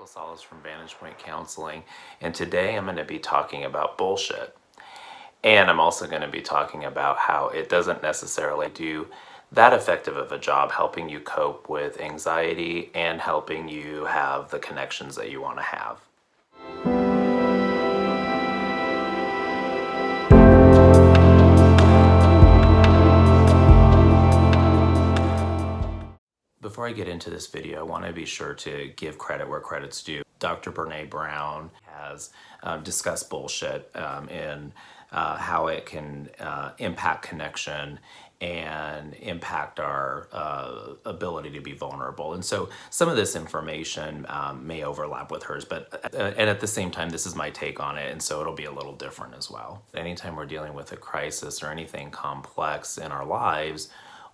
Salas from Vantage Point Counseling, and today I'm going to be talking about bullshit. And I'm also going to be talking about how it doesn't necessarily do that effective of a job helping you cope with anxiety and helping you have the connections that you want to have. Before I get into this video, I want to be sure to give credit where credit's due. Dr. Brene Brown has discussed bullshit and how it can impact connection and impact our ability to be vulnerable. And so some of this information may overlap with hers, but and at the same time, this is my take on it, and so it'll be a little different as well. Anytime we're dealing with a crisis or anything complex in our lives,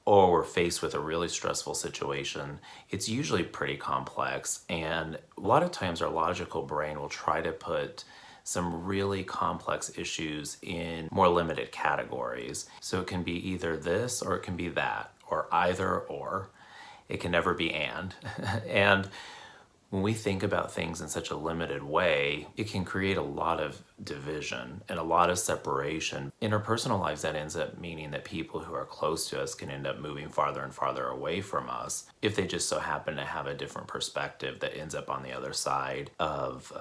or we're faced with a really stressful situation, it's usually pretty complex. And a lot of times our logical brain will try to put some really complex issues in more limited categories. So it can be either this or it can be that, or either or. It can never be and. And when we think about things in such a limited way, it can create a lot of division and a lot of separation. In our personal lives, that ends up meaning that people who are close to us can end up moving farther and farther away from us if they just so happen to have a different perspective that ends up on the other side of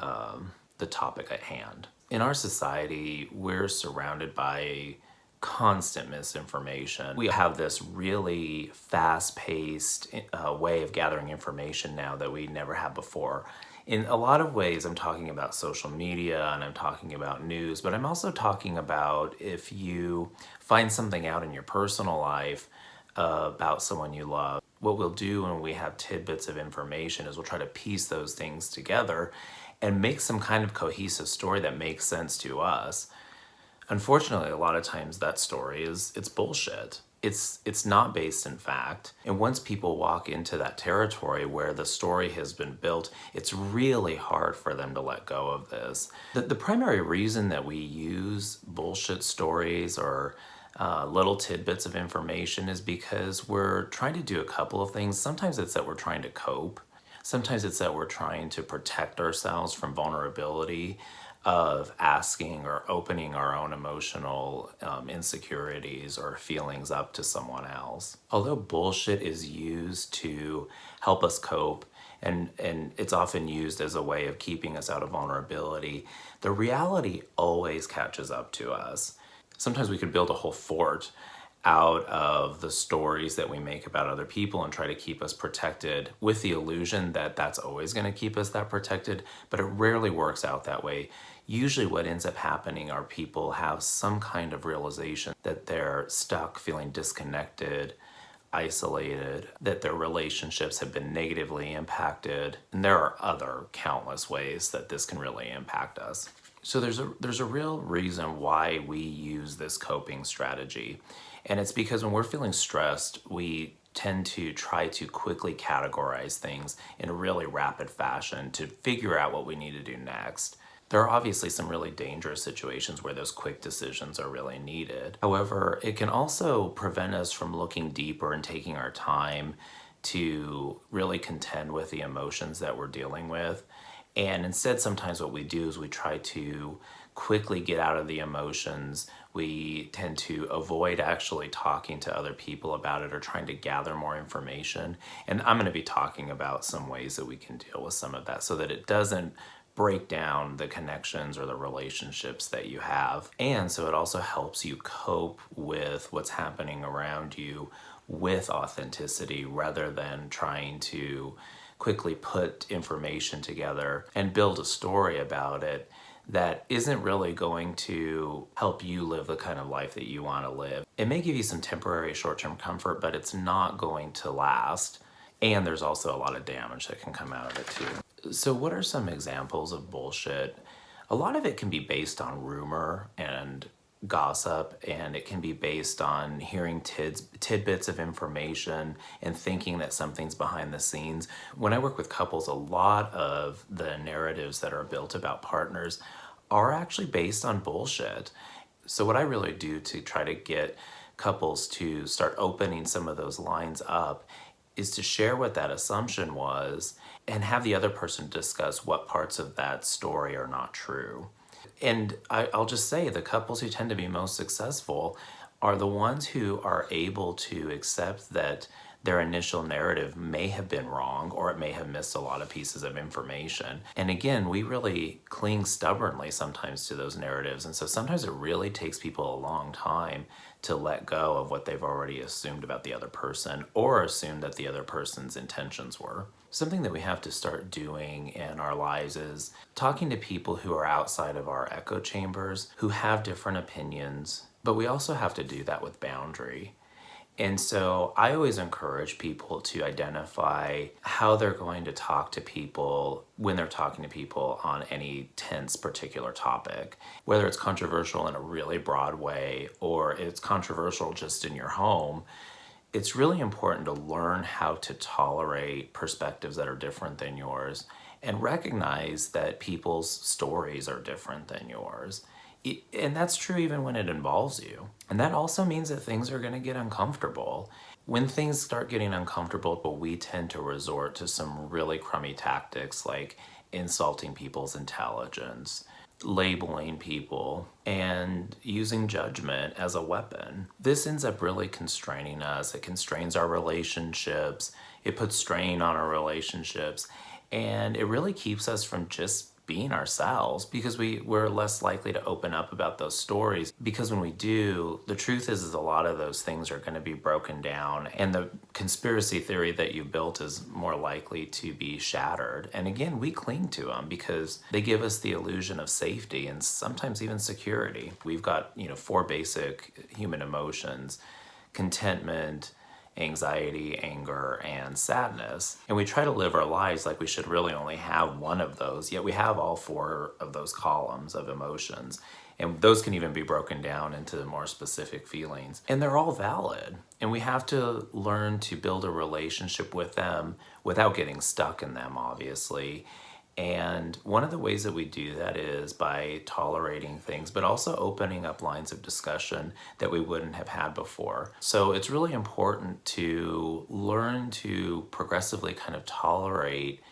the topic at hand. In our society, we're surrounded by constant misinformation. We have this really fast-paced way of gathering information now that we never had before. In a lot of ways, I'm talking about social media and I'm talking about news, but I'm also talking about if you find something out in your personal life about someone you love. What we'll do when we have tidbits of information is we'll try to piece those things together and make some kind of cohesive story that makes sense to us. Unfortunately, a lot of times that story it's bullshit. It's not based in fact. And once people walk into that territory where the story has been built, it's really hard for them to let go of this. The primary reason that we use bullshit stories or little tidbits of information is because we're trying to do a couple of things. Sometimes it's that we're trying to cope. Sometimes it's that we're trying to protect ourselves from vulnerability of asking or opening our own emotional insecurities or feelings up to someone else. Although bullshit is used to help us cope, and it's often used as a way of keeping us out of vulnerability, the reality always catches up to us. Sometimes we could build a whole fort out of the stories that we make about other people and try to keep us protected with the illusion that that's always going to keep us that protected, but it rarely works out that way. Usually what ends up happening are people have some kind of realization that they're stuck, feeling disconnected, isolated, that their relationships have been negatively impacted, and there are other countless ways that this can really impact us. So there's a real reason why we use this coping strategy. And it's because when we're feeling stressed, we tend to try to quickly categorize things in a really rapid fashion to figure out what we need to do next. There are obviously some really dangerous situations where those quick decisions are really needed. However, it can also prevent us from looking deeper and taking our time to really contend with the emotions that we're dealing with. And instead, sometimes what we do is we try to quickly get out of the emotions. We tend to avoid actually talking to other people about it or trying to gather more information. And I'm going to be talking about some ways that we can deal with some of that so that it doesn't break down the connections or the relationships that you have. And so it also helps you cope with what's happening around you with authenticity rather than trying to quickly put information together and build a story about it that isn't really going to help you live the kind of life that you want to live. It may give you some temporary short-term comfort, but it's not going to last. And there's also a lot of damage that can come out of it too. So what are some examples of bullshit? A lot of it can be based on rumor and gossip, and it can be based on hearing tidbits of information and thinking that something's behind the scenes. When I work with couples, a lot of the narratives that are built about partners are actually based on bullshit. So what I really do to try to get couples to start opening some of those lines up is to share what that assumption was and have the other person discuss what parts of that story are not true. And I'll just say the couples who tend to be most successful are the ones who are able to accept that their initial narrative may have been wrong or it may have missed a lot of pieces of information. And again, we really cling stubbornly sometimes to those narratives. And so sometimes it really takes people a long time to let go of what they've already assumed about the other person or assume that the other person's intentions were. Something that we have to start doing in our lives is talking to people who are outside of our echo chambers, who have different opinions, but we also have to do that with boundary. And so I always encourage people to identify how they're going to talk to people when they're talking to people on any tense particular topic, whether it's controversial in a really broad way or it's controversial just in your home. It's really important to learn how to tolerate perspectives that are different than yours and recognize that people's stories are different than yours. And that's true even when it involves you. And that also means that things are going to get uncomfortable. When things start getting uncomfortable, we tend to resort to some really crummy tactics like insulting people's intelligence, labeling people, and using judgment as a weapon. This ends up really constraining us. It constrains our relationships. It puts strain on our relationships. And it really keeps us from just being ourselves because we're less likely to open up about those stories, because when we do, the truth is a lot of those things are going to be broken down and the conspiracy theory that you built is more likely to be shattered. And again, we cling to them because they give us the illusion of safety and sometimes even security. We've got, 4 basic human emotions: contentment, anxiety, anger, and sadness. And we try to live our lives like we should really only have one of those, yet we have all 4 of those columns of emotions. And those can even be broken down into more specific feelings. And they're all valid. And we have to learn to build a relationship with them without getting stuck in them, obviously. And one of the ways that we do that is by tolerating things, but also opening up lines of discussion that we wouldn't have had before. So it's really important to learn to progressively kind of tolerate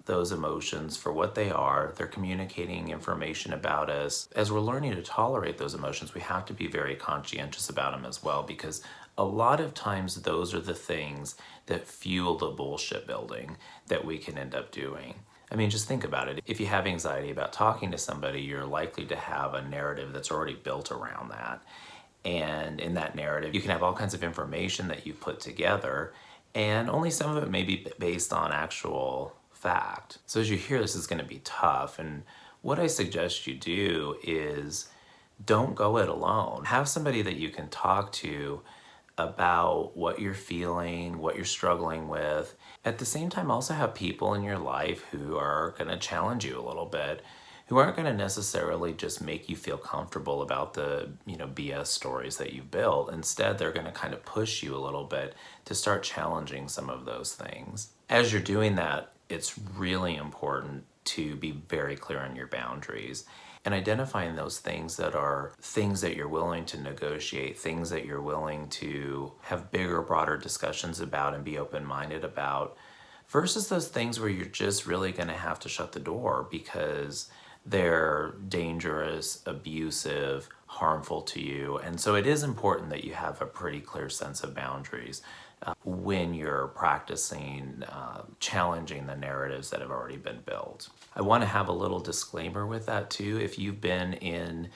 those emotions for what they are. They're communicating information about us. As we're learning to tolerate those emotions, we have to be very conscientious about them as well, because a lot of times those are the things that fuel the bullshit building that we can end up doing. I mean, just think about it. If you have anxiety about talking to somebody, you're likely to have a narrative that's already built around that. And in that narrative, you can have all kinds of information that you've put together, and only some of it may be based on actual fact. So as you hear, this is going to be tough. And what I suggest you do is don't go it alone. Have somebody that you can talk to about what you're feeling, what you're struggling with. At the same time, also have people in your life who are going to challenge you a little bit, who aren't going to necessarily just make you feel comfortable about the, BS stories that you've built. Instead, they're going to kind of push you a little bit to start challenging some of those things. As you're doing that, it's really important to be very clear on your boundaries and identifying those things that are things that you're willing to negotiate, things that you're willing to have bigger, broader discussions about and be open-minded about, versus those things where you're just really going to have to shut the door because they're dangerous, abusive, harmful to you. And so it is important that you have a pretty clear sense of boundaries when you're practicing challenging the narratives that have already been built. I want to have a little disclaimer with that too. If you've been in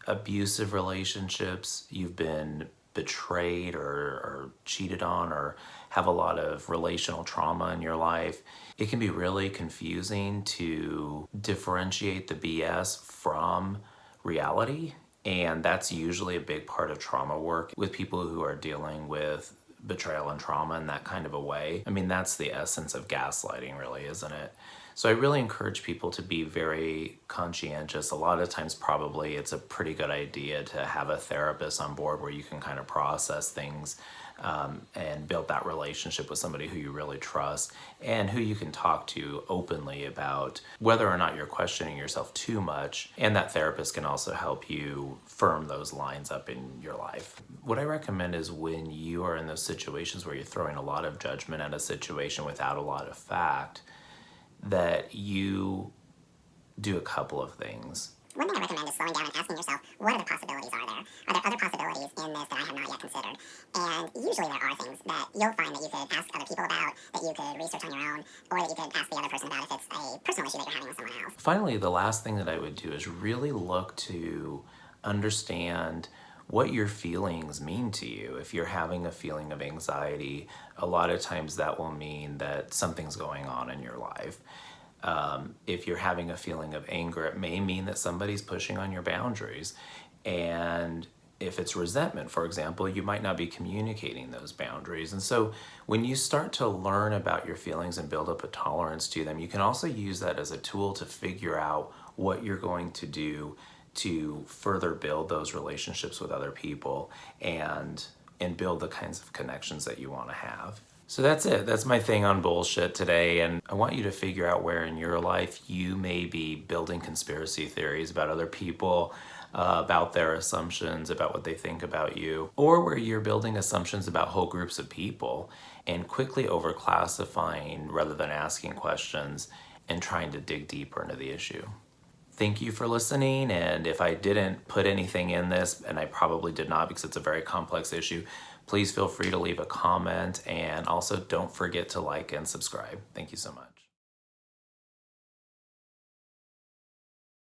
abusive relationships, you've been betrayed or cheated on, or have a lot of relational trauma in your life, it can be really confusing to differentiate the BS from reality. And that's usually a big part of trauma work with people who are dealing with betrayal and trauma in that kind of a way. I mean, that's the essence of gaslighting, really, isn't it? So I really encourage people to be very conscientious. A lot of times, probably, it's a pretty good idea to have a therapist on board where you can kind of process things and build that relationship with somebody who you really trust and who you can talk to openly about whether or not you're questioning yourself too much. And that therapist can also help you firm those lines up in your life. What I recommend is when you are in those situations where you're throwing a lot of judgment at a situation without a lot of fact, that you do a couple of things. One thing I recommend is slowing down and asking yourself, what other possibilities are there? Are there other possibilities in this that I have not yet considered? And usually there are things that you'll find that you could ask other people about, that you could research on your own, or that you could ask the other person about if it's a personal issue that you're having with someone else. Finally, the last thing that I would do is really look to understand what your feelings mean to you. If you're having a feeling of anxiety, a lot of times that will mean that something's going on in your life. If you're having a feeling of anger, it may mean that somebody's pushing on your boundaries. And if it's resentment, for example, you might not be communicating those boundaries. And so when you start to learn about your feelings and build up a tolerance to them, you can also use that as a tool to figure out what you're going to do to further build those relationships with other people and build the kinds of connections that you want to have. So that's it. That's my thing on bullshit today. And I want you to figure out where in your life you may be building conspiracy theories about other people, about their assumptions, about what they think about you, or where you're building assumptions about whole groups of people and quickly overclassifying rather than asking questions and trying to dig deeper into the issue. Thank you for listening, and if I didn't put anything in this, and I probably did not because it's a very complex issue, please feel free to leave a comment, and also don't forget to like and subscribe. Thank you so much.